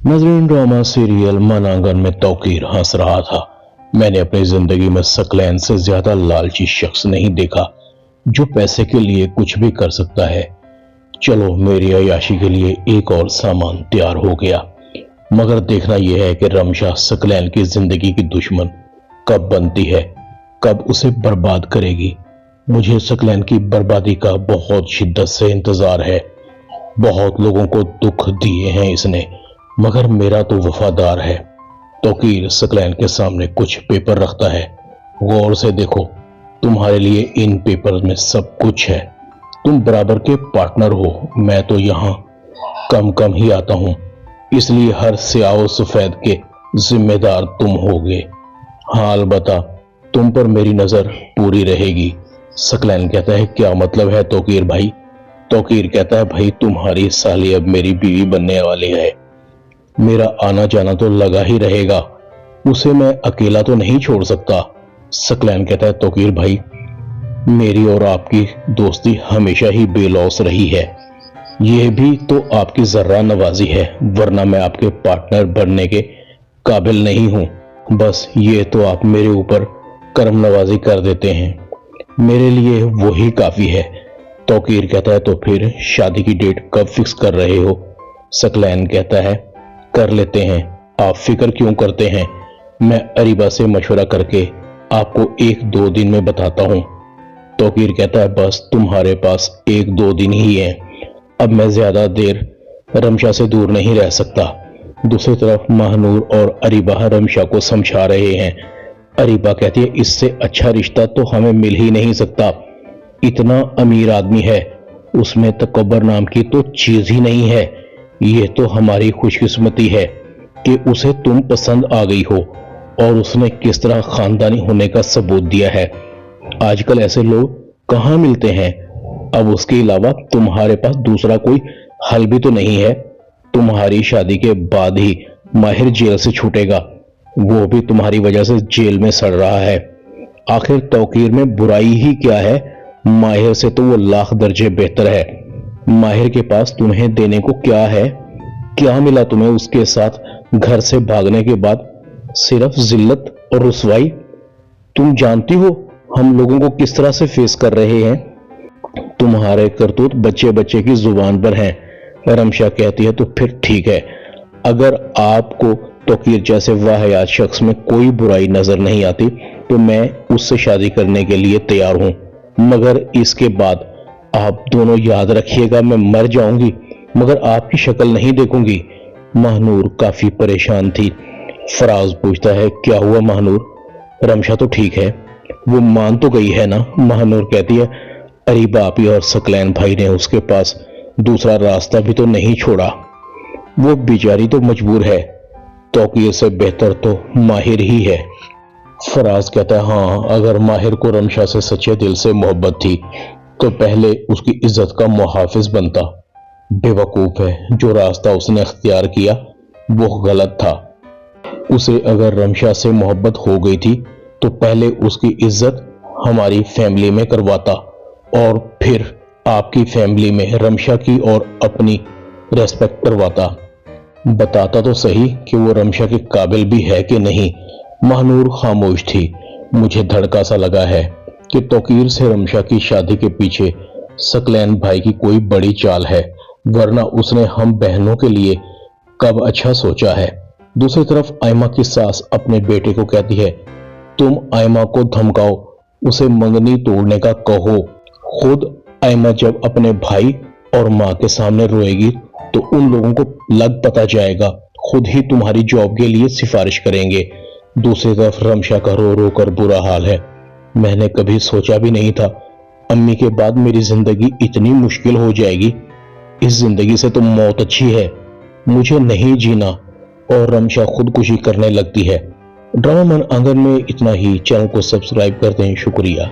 नजरीन, drama serial मन आंगन में तौकीर हंस रहा था। मैंने अपनी जिंदगी में सकलैन से ज्यादा लालची शख्स नहीं देखा जो पैसे के लिए कुछ भी कर सकता है। चलो, मेरी अय्याशी के लिए एक और सामान तैयार हो गया, मगर देखना यह है कि रमशा सकलैन की जिंदगी की दुश्मन कब बनती है, कब उसे बर्बाद करेगी। मुझे सकलैन की बर्बादी का बहुत शिद्दत से इंतजार है। बहुत लोगों को दुख दिए हैं इसने, मगर मेरा तो वफादार है। तौकीर सकलैन के सामने कुछ पेपर रखता है। गौर से देखो, तुम्हारे लिए इन पेपर में सब कुछ है। तुम बराबर के पार्टनर हो। मैं तो यहाँ कम कम ही आता हूँ, इसलिए हर स्याह सफेद के जिम्मेदार तुम होगे। हाँ, अलबत्ता तुम पर मेरी नजर पूरी रहेगी। सकलैन कहता है, क्या मतलब है तौकीर भाई? तौकीर कहता है, भाई तुम्हारी साली अब मेरी बीवी बनने वाली है। मेरा आना जाना तो लगा ही रहेगा, उसे मैं अकेला तो नहीं छोड़ सकता। सकलैन कहता है, तौकीर भाई, मेरी और आपकी दोस्ती हमेशा ही बेलौस रही है। यह भी तो आपकी जर्रा नवाजी है, वरना मैं आपके पार्टनर बनने के काबिल नहीं हूं। बस ये तो आप मेरे ऊपर करम नवाजी कर देते हैं, मेरे लिए वही काफी है। तौकीर कहता है, तो फिर शादी की डेट कब फिक्स कर रहे हो? सकलैन कहता है, कर लेते हैं, आप फिक्र क्यों करते हैं? मैं अरीबा से मशवरा करके आपको 1-2 दिन में बताता हूं। तौकीर कहता है, बस तुम्हारे पास 1-2 दिन ही है। अब मैं ज्यादा देर रमशा से दूर नहीं रह सकता। दूसरी तरफ महानूर और अरीबा रमशा को समझा रहे हैं। अरीबा कहती है, इससे अच्छा रिश्ता तो हमें मिल ही नहीं सकता। इतना अमीर आदमी है, उसमें तकब्बर नाम की तो चीज ही नहीं है। यह तो हमारी खुशकिस्मती है कि उसे तुम पसंद आ गई हो, और उसने किस तरह खानदानी होने का सबूत दिया है। आजकल ऐसे लोग कहां मिलते हैं। अब उसके अलावा तुम्हारे पास दूसरा कोई हल भी तो नहीं है। तुम्हारी शादी के बाद ही माहिर जेल से छूटेगा, वो भी तुम्हारी वजह से जेल में सड़ रहा है। आखिर तौकीर में बुराई ही क्या है? माहिर से तो वो लाख दर्जे बेहतर है। माहिर के पास तुम्हें देने को क्या है? क्या मिला तुम्हें उसके साथ घर से भागने के बाद? सिर्फ जिल्लत और रुसवाई। तुम जानती हो हम लोगों को किस तरह से फेस कर रहे हैं। तुम्हारे करतूत बच्चे बच्चे की जुबान पर हैं। रमशा कहती है, तो फिर ठीक है, अगर आपको तौकीर जैसे वाहियात शख्स में कोई बुराई नजर नहीं आती तो मैं उससे शादी करने के लिए तैयार हूं, मगर इसके बाद आप दोनों याद रखिएगा, मैं मर जाऊंगी मगर आपकी शक्ल नहीं देखूंगी। महानूर काफी परेशान थी। फराज पूछता है, क्या हुआ महानूर? रमशा तो ठीक है, वो मान तो गई है ना? महानूर कहती है, अरे बापी और सकलैन भाई ने उसके पास दूसरा रास्ता भी तो नहीं छोड़ा, वो बेचारी तो मजबूर है। तौकीर से बेहतर तो माहिर ही है। फराज कहता है, हाँ, अगर माहिर को रमशा से सच्चे दिल से मोहब्बत थी तो पहले उसकी इज्जत का मुहाफिज बनता। बेवकूफ है, जो रास्ता उसने अख्तियार किया वो गलत था। उसे अगर रमशा से मोहब्बत हो गई थी तो पहले उसकी इज्जत हमारी फैमिली में करवाता, और फिर आपकी फैमिली में रमशा की और अपनी रेस्पेक्ट करवाता। बताता तो सही कि वो रमशा के काबिल भी है कि नहीं। महानूर खामोश थी। मुझे धड़का सा लगा है कि तौकीर से रमशा की शादी के पीछे सकलैन भाई की कोई बड़ी चाल है, वरना उसने हम बहनों के लिए कब अच्छा सोचा है। दूसरी तरफ आयमा की सास अपने बेटे को कहती है, तुम आयमा को धमकाओ, उसे मंगनी तोड़ने का कहो। खुद आयमा जब अपने भाई और माँ के सामने रोएगी तो उन लोगों को लग पता जाएगा, खुद ही तुम्हारी जॉब के लिए सिफारिश करेंगे। दूसरी तरफ रमशा का रो रो कर बुरा हाल है। मैंने कभी सोचा भी नहीं था अम्मी के बाद मेरी जिंदगी इतनी मुश्किल हो जाएगी। इस जिंदगी से तो मौत अच्छी है, मुझे नहीं जीना। और रमशा खुदकुशी करने लगती है। ड्रामा मन आंगन में इतना ही। चैनल को सब्सक्राइब कर दें। शुक्रिया।